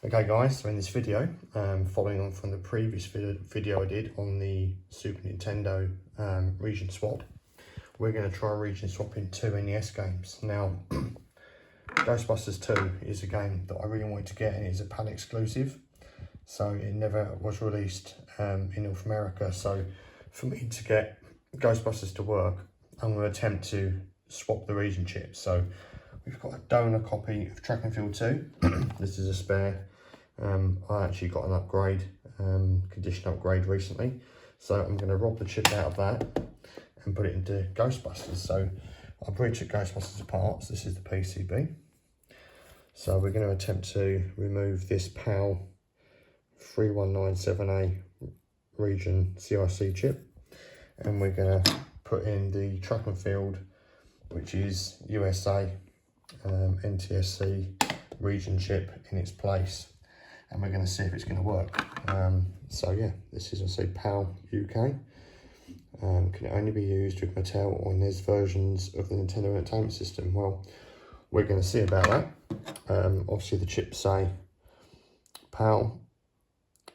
Okay guys, so in this video, following on from the previous video I did on the Super Nintendo region swap, we're going to try region swapping 2 NES games. Now, Ghostbusters 2 is a game that I really wanted to get, and it's a PAL exclusive, so it never was released in North America. So for me to get Ghostbusters to work, I'm going to attempt to swap the region chips. So we've got a donor copy of Track and Field 2. This is a spare. I actually got an upgrade, condition upgrade recently. So I'm going to rob the chip out of that and put it into Ghostbusters. So I've already took Ghostbusters apart. So this is the PCB. So we're going to attempt to remove this PAL 3197A region CIC chip. And we're going to put in the Track and Field, which is USA NTSC region chip in its place, and we're going to see if it's going to work. So yeah, this is, I say, PAL UK. Can it only be used with Mattel or NES versions of the Nintendo Entertainment System? Well, we're going to see about that. Obviously the chips say PAL,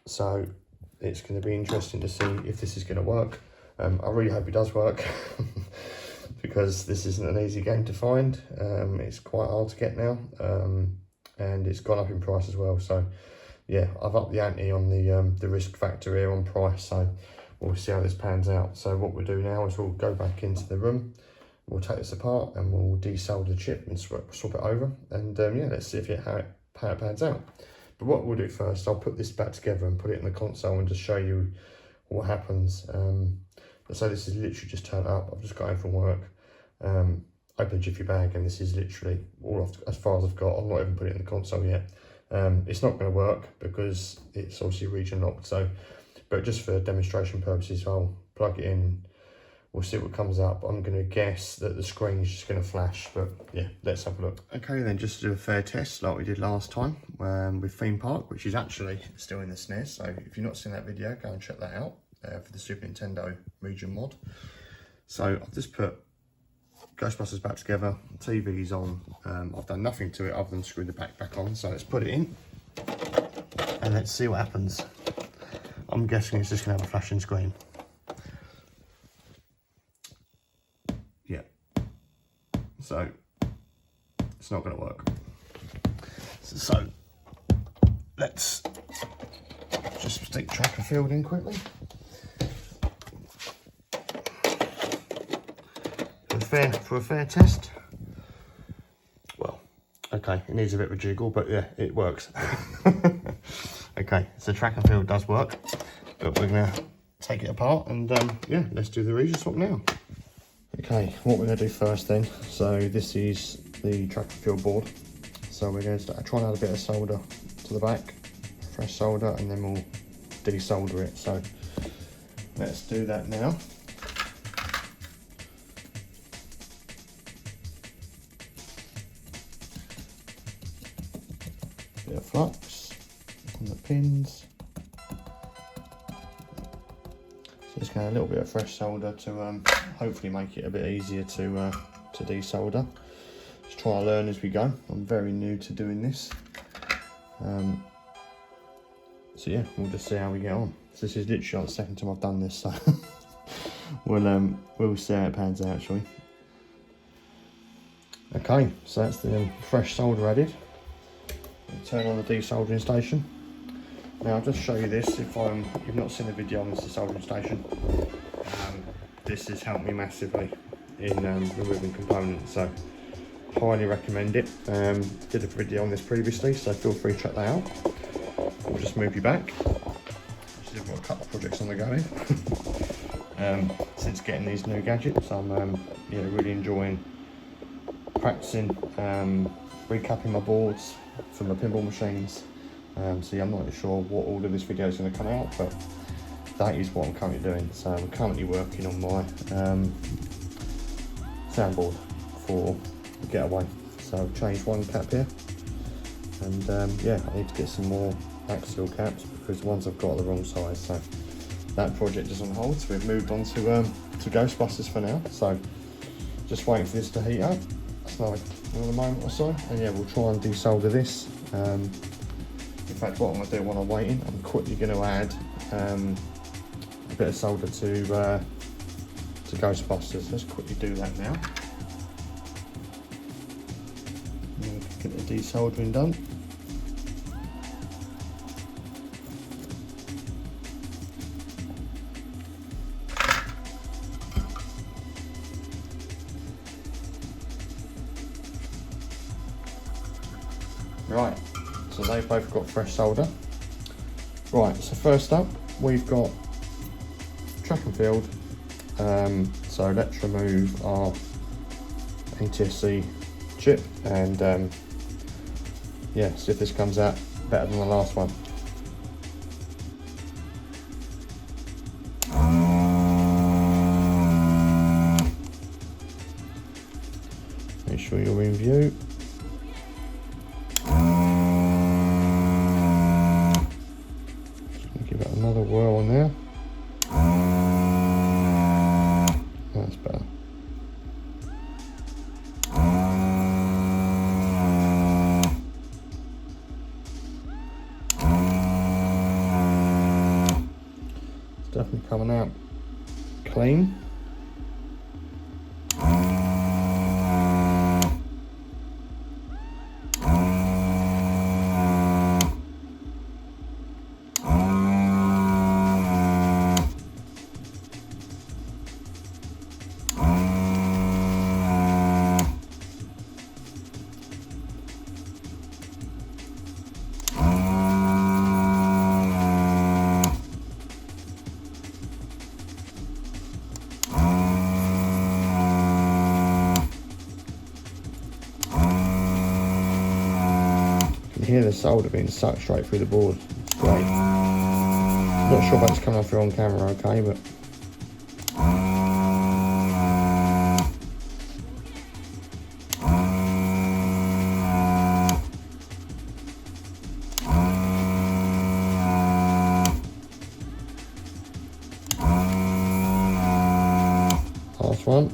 so it's going to be interesting to see if this is going to work. I really hope it does work because this isn't an easy game to find. It's quite hard to get now, and it's gone up in price as well. So yeah, I've upped the ante on the risk factor here on price, so we'll see how this pans out. So what we'll do now is we'll go back into the room, we'll take this apart and we'll desolder the chip and swap it over, and yeah, let's see how it pans out. But what we'll do first, I'll put this back together and put it in the console and just show you what happens. So this is literally just turned up. I've just got home from work, opened a jiffy bag, and this is literally all as far as I've got. I've not even put it in the console yet. It's not going to work because it's obviously region locked. So, but just for demonstration purposes, I'll plug it in. We'll see what comes up. I'm going to guess that the screen is just going to flash, but yeah, let's have a look. Okay, then, just to do a fair test like we did last time with Theme Park, which is actually still in the SNES. So if you've not seen that video, go and check that out for the Super Nintendo region mod. So I've just put Ghostbusters back together, TV's on. I've done nothing to it other than screw the back on. So let's put it in and let's see what happens. I'm guessing it's just going to have a flashing screen. Yeah. So it's not going to work. So let's just stick Track and Field in quickly. For a fair test. Well, okay, it needs a bit of a jiggle, but yeah, it works. Okay, so Track and Field does work, but we're gonna take it apart and yeah, let's do the region swap now. Okay, what we're gonna do first then, so this is the Track and Field board. So we're going to try and add a bit of solder to the back, fresh solder, and then we'll desolder it. So let's do that now. Bit of flux on the pins. So just going a little bit of fresh solder to hopefully make it a bit easier to desolder. Just try and learn as we go. I'm very new to doing this. So yeah, we'll just see how we get on. So this is literally the second time I've done this, so we'll see how it pans out, shall we? Okay, so that's the fresh solder added. Turn on the desoldering station. Now I'll just show you this if you've not seen the video on this desoldering station. This has helped me massively in removing components, so highly recommend it. Did a video on this previously, so feel free to check that out. We'll just move you back. Actually, I've got a couple of projects on the go here. Since getting these new gadgets, I'm yeah, really enjoying practicing, recapping my boards for my pinball machines. So yeah, I'm not really sure what order this video is going to come out, but that is what I'm currently doing. So I'm currently working on my soundboard for the Getaway. So I've changed one cap here, and yeah, I need to get some more axial caps because the ones I've got are the wrong size. So that project is on hold. So we've moved on to Ghostbusters for now. So just waiting for this to heat up. It's like another moment or so, and yeah, we'll try and desolder this. In fact, what I'm going to do while I'm waiting, I'm quickly going to add a bit of solder to Ghostbusters. Let's quickly do that now. Get the desoldering done. Right, so they've both got fresh solder. Right, so first up we've got track and field. So let's remove our NTSC chip and yeah, see if this comes out better than the last one. Make sure you're in view. Give it another whirl on there. That's better. It's definitely coming out clean. You hear the solder being sucked straight through the board. It's great. Not sure if that's coming through on camera okay, but last one.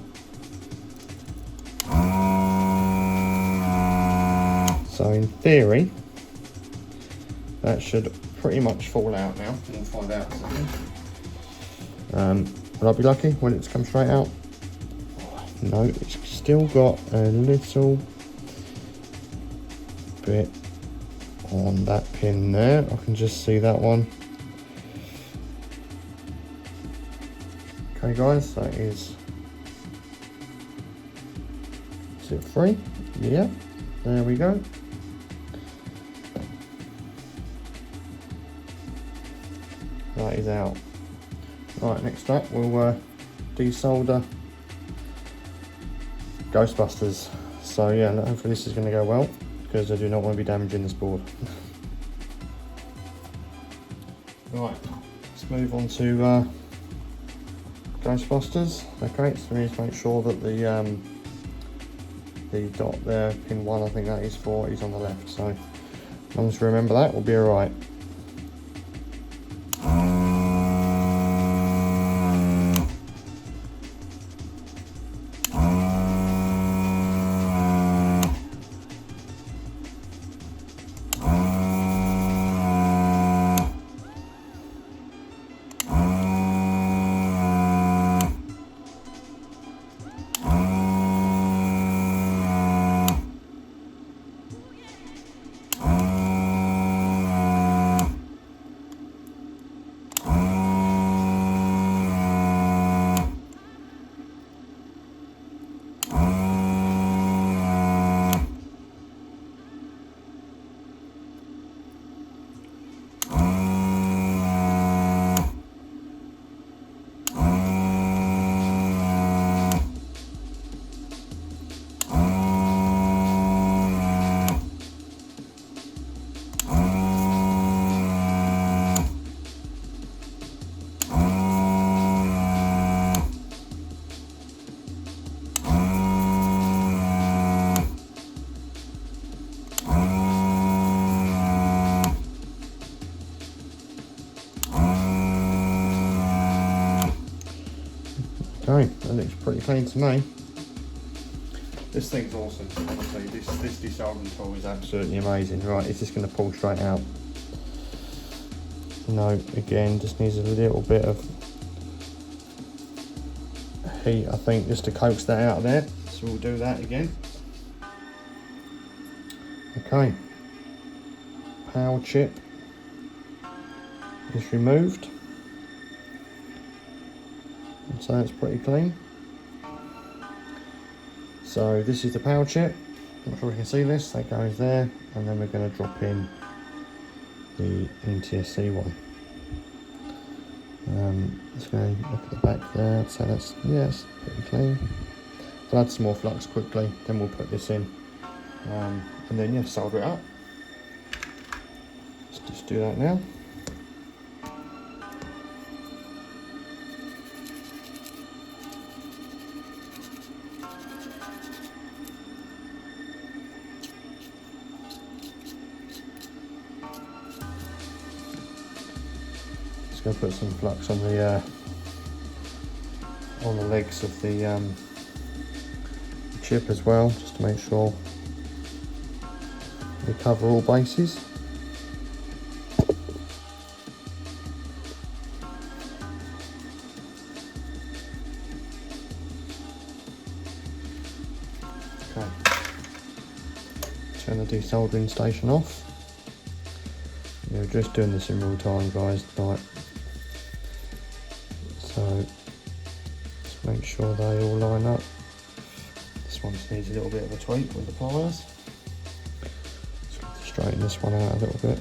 So in theory, that should pretty much fall out now. We'll find out in a second. Will I be lucky when it's come straight out? No, it's still got a little bit on that pin there. I can just see that one. Okay guys, that is it free? Yeah, there we go. That is out. Right, next up we'll desolder Ghostbusters. So yeah, hopefully this is going to go well, because I do not want to be damaging this board. Right, let's move on to Ghostbusters. Okay, so we need to make sure that the dot there, pin 1, I think that is for, is on the left. So as long as we remember that, we'll be alright. Okay, that looks pretty clean to me. This thing's awesome, honestly. This desoldering tool is absolutely amazing. Right, it's just going to pull straight out. No, again, just needs a little bit of heat, I think, just to coax that out of there. So we'll do that again. Okay, PAL chip is removed, and so it's pretty clean. So this is the PAL chip. Not sure if you can see this. That goes there, and then we're going to drop in the NTSC one. Let's go look at the back there. So that's, yes, pretty clean. So add some more flux quickly, then we'll put this in, and then yeah, solder it up. Let's just do that now. Just going to put some flux on the legs of the chip as well, just to make sure we cover all bases. Okay, turn the desoldering station off. We're just doing this in real time, guys, tonight. So just make sure they all line up. This one just needs a little bit of a tweak with the pliers. Just got to straighten this one out a little bit.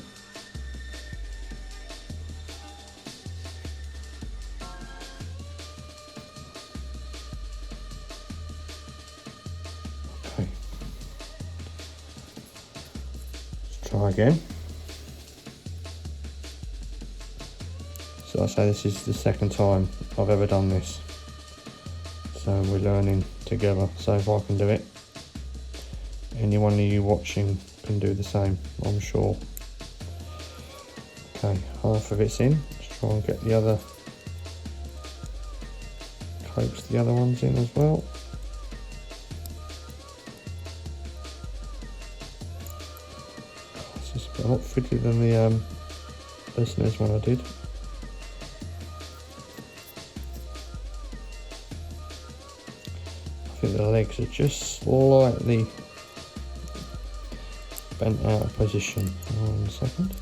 Okay. Let's try again. So I say this is the second time I've ever done this. So we're learning together. So if I can do it, any one of you watching can do the same, I'm sure. Okay, half of it's in. Let's try and get the other, coax the other ones in as well. This is a lot fiddly than the SNES one I did. I think the legs are just slightly bent out of position. Hold on a second.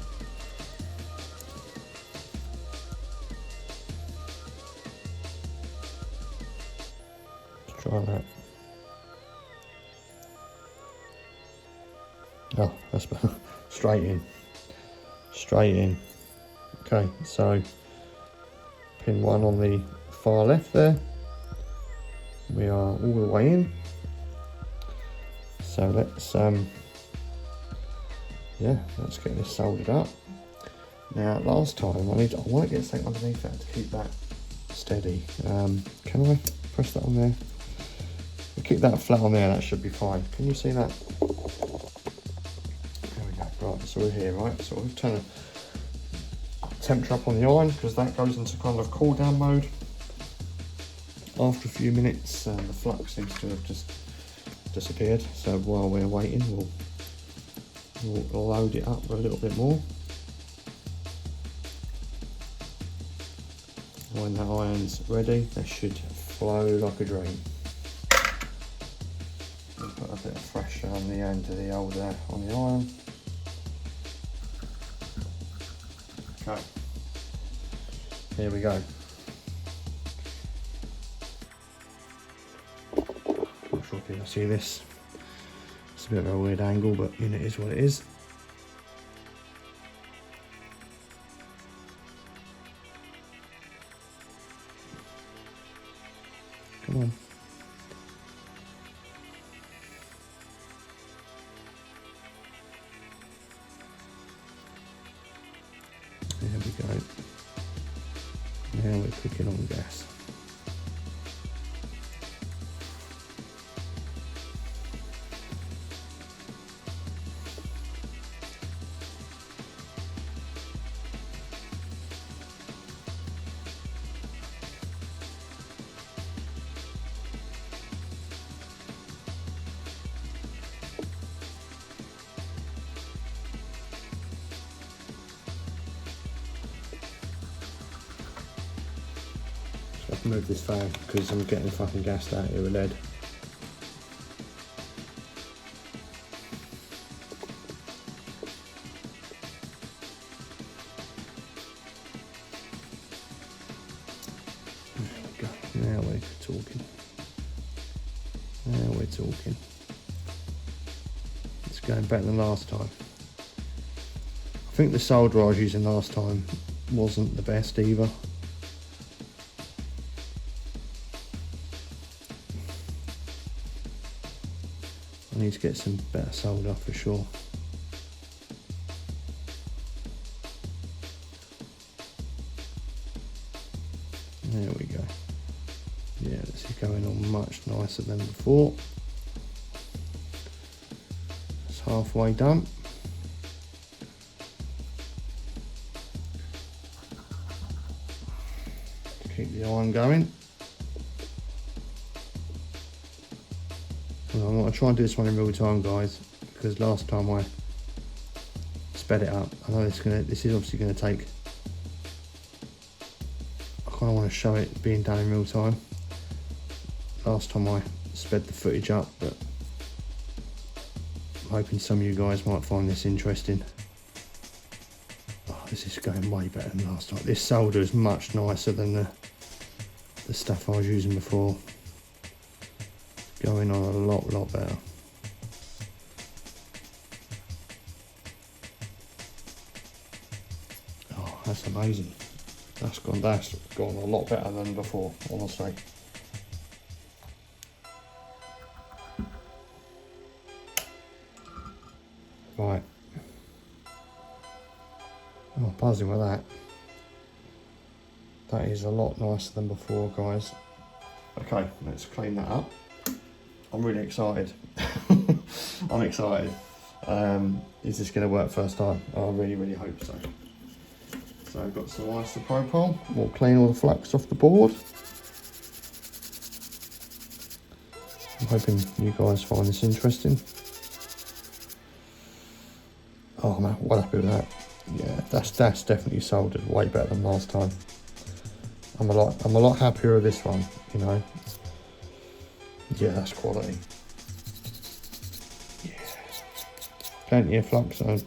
Let's try that. Oh, that's better. Straight in. Straight in. Okay, so pin 1 on the far left there. We are all the way in. So let's let's get this soldered up. Now last time I want to get something underneath that to keep that steady. Can I press that on there? We'll keep that flat on there, that should be fine. Can you see that? There we go. Right, so we're here, right? So we'll turn the temperature up on the iron because that goes into kind of cool down mode. After a few minutes, the flux seems to have just disappeared. So while we're waiting, we'll load it up a little bit more. When that iron's ready, that should flow like a dream. We'll put a bit of pressure on the end of the old on the iron. Okay, here we go. Not sure if you can see this. It's a bit of a weird angle, but it is what it is. Come on. There we go. Now we're cooking on gas. I've moved this fan because I'm getting fucking gassed out here with lead. There we go. Now we're talking. Now we're talking. It's going better than last time. I think the solder I was using last time wasn't the best either. I need to get some better solder for sure. There we go. Yeah, this is going on much nicer than before. It's halfway done. Keep the iron going. And I'm going to try and do this one in real time, guys, because last time I sped it up. I know this is obviously going to take. I kind of want to show it being done in real time. Last time I sped the footage up, but I'm hoping some of you guys might find this interesting. Oh, this is going way better than last time. This solder is much nicer than the stuff I was using before. Going on a lot better. Oh, that's amazing. That's gone a lot better than before, honestly. Right. Oh, buzzing with that. That is a lot nicer than before, guys. Okay, let's clean that up. I'm really excited. I'm excited. Is this going to work first time? I really hope so. So I've got some isopropyl. We'll clean all the flux off the board. I'm hoping you guys find this interesting. Oh man, well happy with that. Yeah, that's definitely soldered way better than last time. I'm a lot happier with this one, you know. Yeah, that's quality. Yeah. Plenty of flux on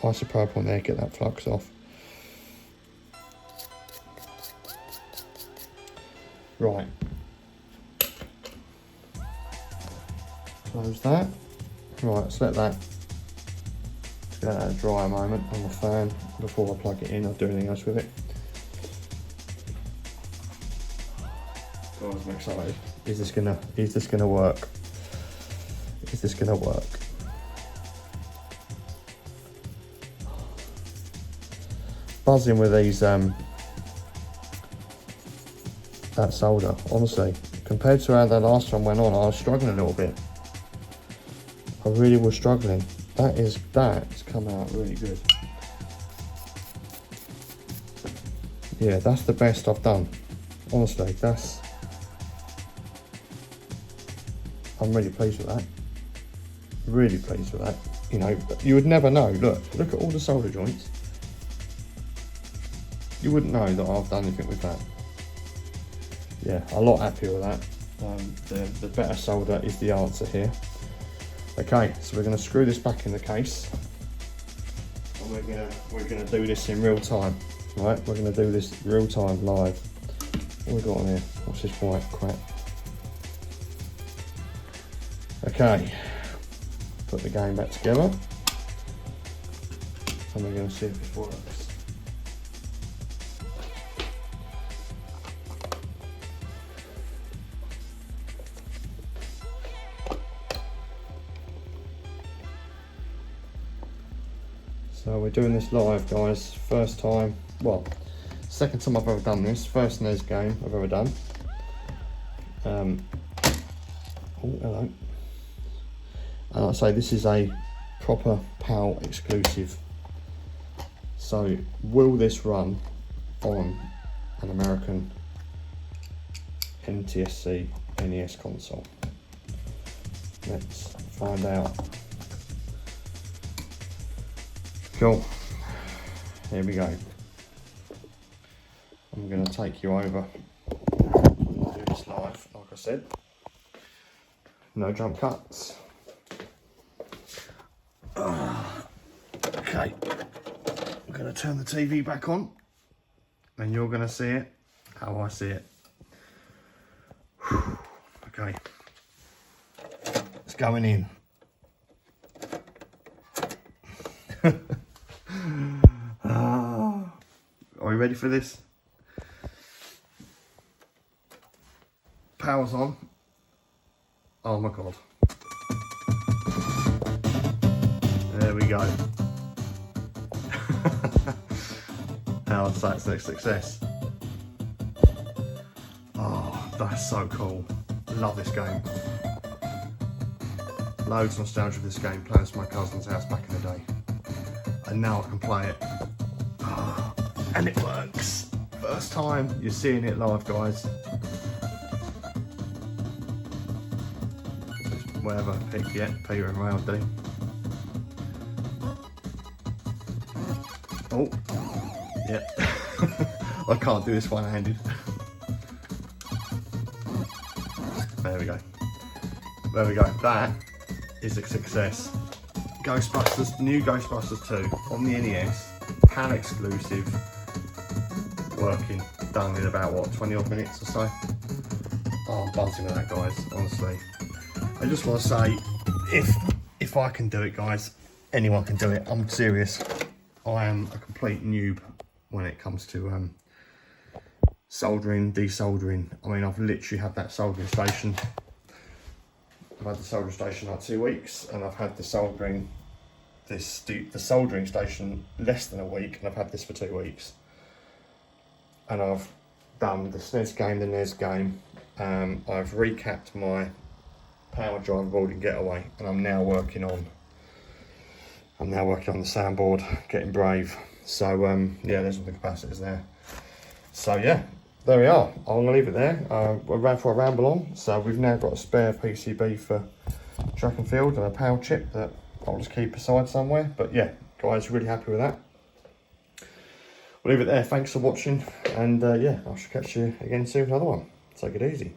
isopropyl on there, get that flux off. Right. Close that. Right, let's let that dry a moment on the fan before I plug it in or do anything else with it. Guys, I'm excited. Is this gonna work? Is this gonna work? Buzzing with these that solder, honestly. Compared to how the last one went on, I was struggling a little bit. I really was struggling. That's come out really good. Yeah, that's the best I've done. Honestly, I'm really pleased with that. Really pleased with that. You know, you would never know. Look at all the solder joints. You wouldn't know that I've done anything with that. Yeah, a lot happier with that. The better solder is the answer here. Okay, so we're going to screw this back in the case, and we're gonna do this in real time. Right, we're going to do this real time live. What we got on here? What's this white crap? Okay, put the game back together, and we're going to see if this works. So we're doing this live, guys. First time, well, second time I've ever done this. First NES game I've ever done. Oh, hello. And I say this is a proper PAL exclusive. So will this run on an American NTSC NES console? Let's find out. Cool, here we go. I'm going to take you over live, like I said. No jump cuts. Okay, I'm going to turn the TV back on and you're going to see it how I see it. Okay, it's going in. Are we ready for this? Power's on. Oh my god. There we go. Now that's a success. Oh, that's so cool. Love this game. Loads of nostalgia for this game. Playing this at my cousin's house back in the day. And now I can play it. Oh, and it works. First time you're seeing it live, guys. Whatever, pick yet, Peter and Ray will do. Oh, yeah. I can't do this one-handed. There we go. There we go. That is a success. Ghostbusters, new Ghostbusters 2 on the NES, PAL exclusive, working, done in about what, 20 odd minutes or so. Oh, I'm buzzing with that, guys, honestly. I just want to say, if I can do it, guys, anyone can do it. I'm serious. I am a complete noob when it comes to soldering, desoldering. I mean, I've literally had that soldering station. I've had the soldering station like 2 weeks, and I've had the soldering station less than a week, and I've had this for 2 weeks. And I've done the SNES game, the NES game. I've recapped my power drive board in Getaway, and I'm now working on the soundboard, getting brave. So yeah, there's all the capacitors there. So yeah, there we are. I'm gonna leave it there. We ran for a ramble on. So we've now got a spare PCB for track and field and a PAL chip that I'll just keep aside somewhere. But yeah, guys, really happy with that. We'll leave it there. Thanks for watching, and yeah, I shall catch you again soon for another one. Take it easy.